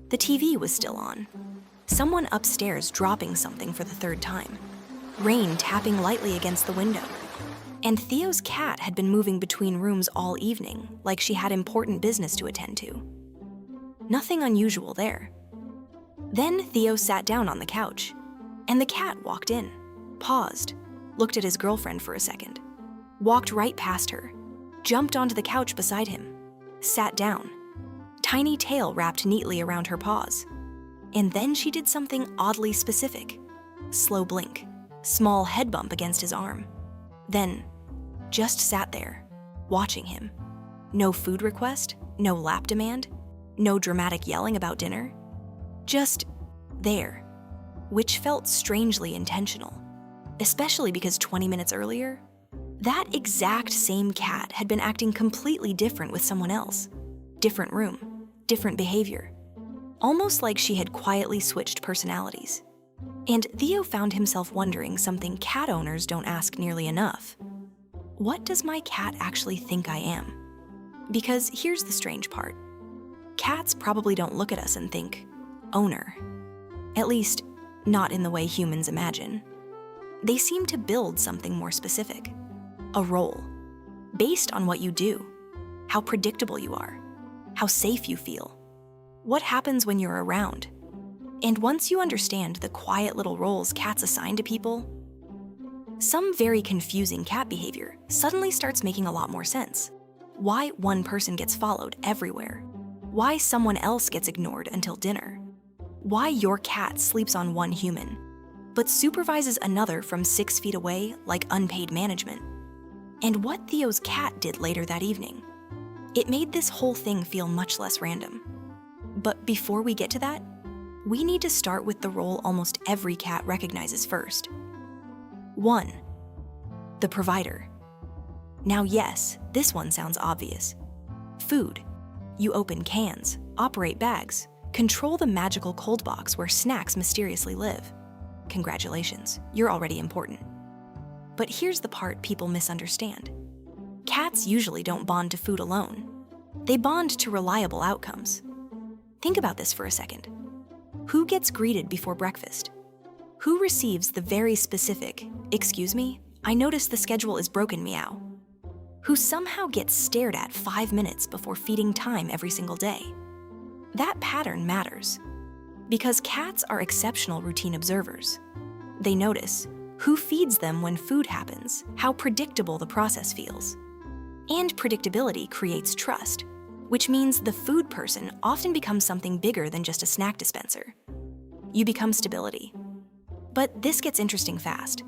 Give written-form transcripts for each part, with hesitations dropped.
The TV was still on. Someone upstairs dropping something for the third time. Rain tapping lightly against the window. And Theo's cat had been moving between rooms all evening, like she had important business to attend to. Nothing unusual there. Then Theo sat down on the couch, and the cat walked in, paused, looked at his girlfriend for a second, walked right past her, jumped onto the couch beside him, sat down, tiny tail wrapped neatly around her paws. And then she did something oddly specific. Slow blink, small head bump against his arm. Then, just sat there, watching him. No food request, no lap demand, no dramatic yelling about dinner. Just there, which felt strangely intentional, especially because 20 minutes earlier, that exact same cat had been acting completely different with someone else. Different room, different behavior. Almost like she had quietly switched personalities. And Theo found himself wondering something cat owners don't ask nearly enough. What does my cat actually think I am? Because here's the strange part. Cats probably don't look at us and think, owner. At least, not in the way humans imagine. They seem to build something more specific. A role. Based on what you do. How predictable you are. How safe you feel. What happens when you're around. And once you understand the quiet little roles cats assign to people, some very confusing cat behavior suddenly starts making a lot more sense. Why one person gets followed everywhere. Why someone else gets ignored until dinner. Why your cat sleeps on one human, but supervises another from 6 feet away like unpaid management. And what Theo's cat did later that evening. It made this whole thing feel much less random. But before we get to that, we need to start with the role almost every cat recognizes first. 1. The provider. Now yes, this one sounds obvious. Food. You open cans, operate bags, control the magical cold box where snacks mysteriously live. Congratulations, you're already important. But here's the part people misunderstand. Cats usually don't bond to food alone. They bond to reliable outcomes. Think about this for a second. Who gets greeted before breakfast? Who receives the very specific, "Excuse me, I notice the schedule is broken," meow? Who somehow gets stared at 5 minutes before feeding time every single day? That pattern matters. Because cats are exceptional routine observers. They notice who feeds them when food happens, how predictable the process feels. And predictability creates trust, which means the food person often becomes something bigger than just a snack dispenser. You become stability. But this gets interesting fast.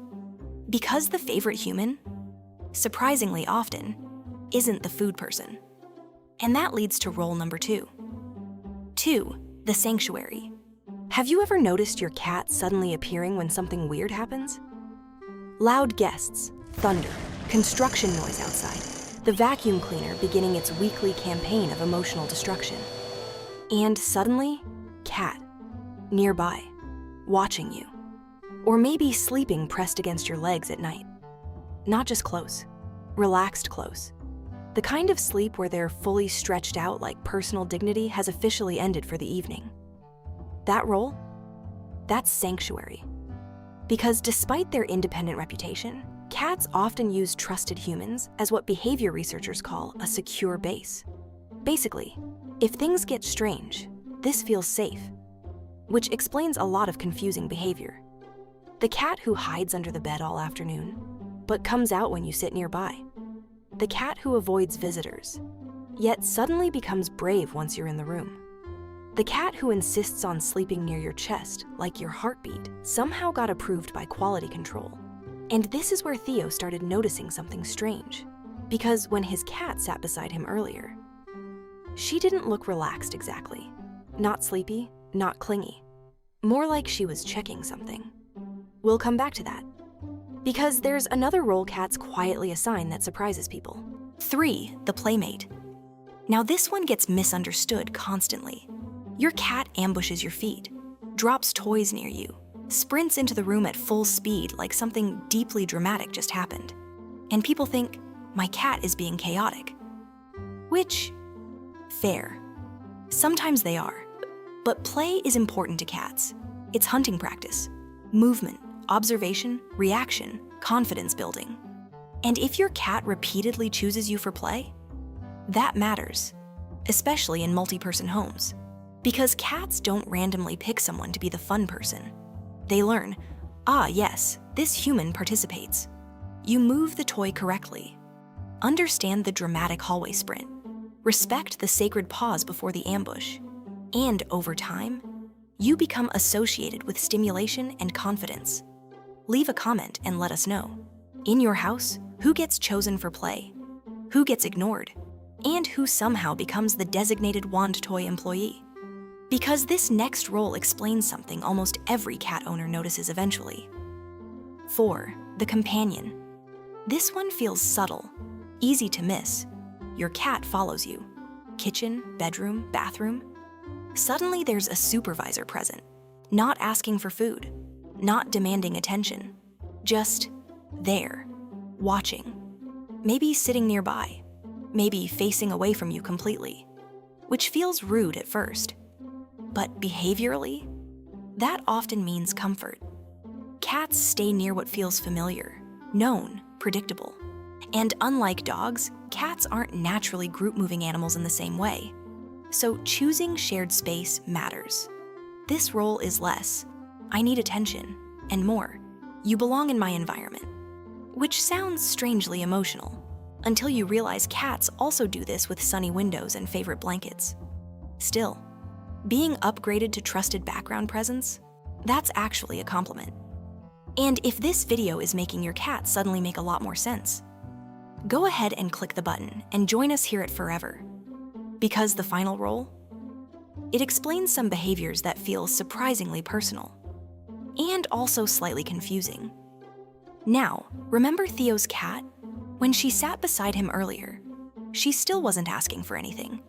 Because the favorite human, surprisingly often, isn't the food person. And that leads to role number 2. 2, the sanctuary. Have you ever noticed your cat suddenly appearing when something weird happens? Loud guests, thunder, construction noise outside, the vacuum cleaner beginning its weekly campaign of emotional destruction. And suddenly, cat, nearby, watching you. Or maybe sleeping pressed against your legs at night. Not just close, relaxed close. The kind of sleep where they're fully stretched out like personal dignity has officially ended for the evening. That role? That's sanctuary. Because despite their independent reputation, cats often use trusted humans as what behavior researchers call a secure base. Basically, if things get strange, this feels safe, which explains a lot of confusing behavior. The cat who hides under the bed all afternoon, but comes out when you sit nearby. The cat who avoids visitors, yet suddenly becomes brave once you're in the room. The cat who insists on sleeping near your chest, like your heartbeat, somehow got approved by quality control. And this is where Theo started noticing something strange. Because when his cat sat beside him earlier, she didn't look relaxed exactly. Not sleepy, not clingy. More like she was checking something. We'll come back to that. Because there's another role cats quietly assign that surprises people. 3, the playmate. Now this one gets misunderstood constantly. Your cat ambushes your feet, drops toys near you, sprints into the room at full speed like something deeply dramatic just happened. And people think, my cat is being chaotic. Which, fair. Sometimes they are. But play is important to cats. It's hunting practice, movement, observation, reaction, confidence building. And if your cat repeatedly chooses you for play, that matters, especially in multi-person homes. Because cats don't randomly pick someone to be the fun person. They learn, yes, this human participates. You move the toy correctly. Understand the dramatic hallway sprint. Respect the sacred pause before the ambush. And over time, you become associated with stimulation and confidence. Leave a comment and let us know. In your house, who gets chosen for play? Who gets ignored? And who somehow becomes the designated wand toy employee? Because this next role explains something almost every cat owner notices eventually. 4. The companion. This one feels subtle, easy to miss. Your cat follows you. Kitchen, bedroom, bathroom. Suddenly there's a supervisor present, not asking for food, not demanding attention, just there, watching. Maybe sitting nearby, maybe facing away from you completely, which feels rude at first. But behaviorally, that often means comfort. Cats stay near what feels familiar, known, predictable. And unlike dogs, cats aren't naturally group-moving animals in the same way. So choosing shared space matters. This role is less, I need attention, and more, you belong in my environment. Which sounds strangely emotional, until you realize cats also do this with sunny windows and favorite blankets. Still, being upgraded to trusted background presence, that's actually a compliment. And if this video is making your cat suddenly make a lot more sense, go ahead and click the button and join us here at FurEver. Because the final role? It explains some behaviors that feel surprisingly personal, and also slightly confusing. Now, remember Theo's cat? When she sat beside him earlier, she still wasn't asking for anything.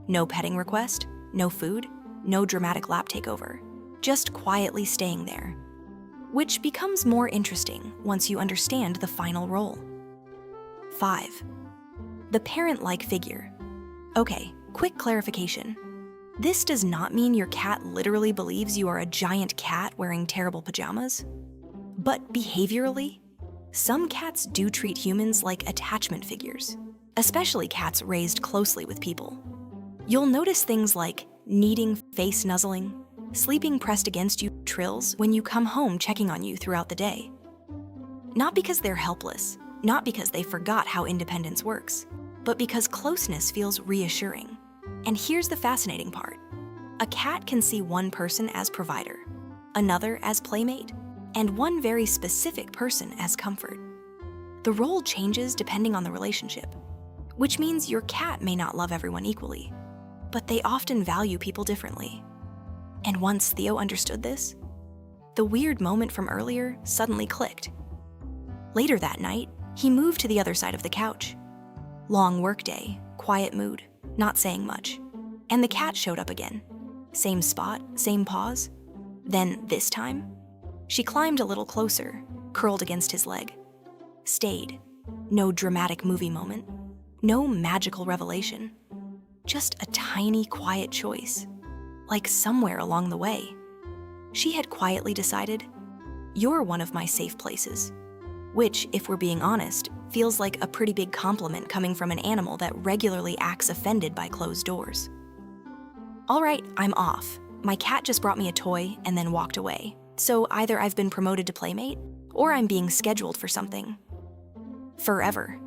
No petting request, no food, no dramatic lap takeover, just quietly staying there. Which becomes more interesting once you understand the final role. 5. The parent-like figure. Okay, quick clarification. This does not mean your cat literally believes you are a giant cat wearing terrible pajamas. But behaviorally, some cats do treat humans like attachment figures, especially cats raised closely with people. You'll notice things like needing face nuzzling, sleeping pressed against you trills when you come home checking on you throughout the day. Not because they're helpless, not because they forgot how independence works, but because closeness feels reassuring. And here's the fascinating part. A cat can see one person as provider, another as playmate, and one very specific person as comfort. The role changes depending on the relationship, which means your cat may not love everyone equally, but they often value people differently. And once Theo understood this, the weird moment from earlier suddenly clicked. Later that night, he moved to the other side of the couch. Long workday, quiet mood, not saying much. And the cat showed up again. Same spot, same pause. Then this time, she climbed a little closer, curled against his leg. Stayed. No dramatic movie moment. No magical revelation. Just a tiny, quiet choice. Like somewhere along the way, she had quietly decided, you're one of my safe places. Which, if we're being honest, feels like a pretty big compliment coming from an animal that regularly acts offended by closed doors. All right, I'm off. My cat just brought me a toy and then walked away. So either I've been promoted to playmate, or I'm being scheduled for something. FurEver.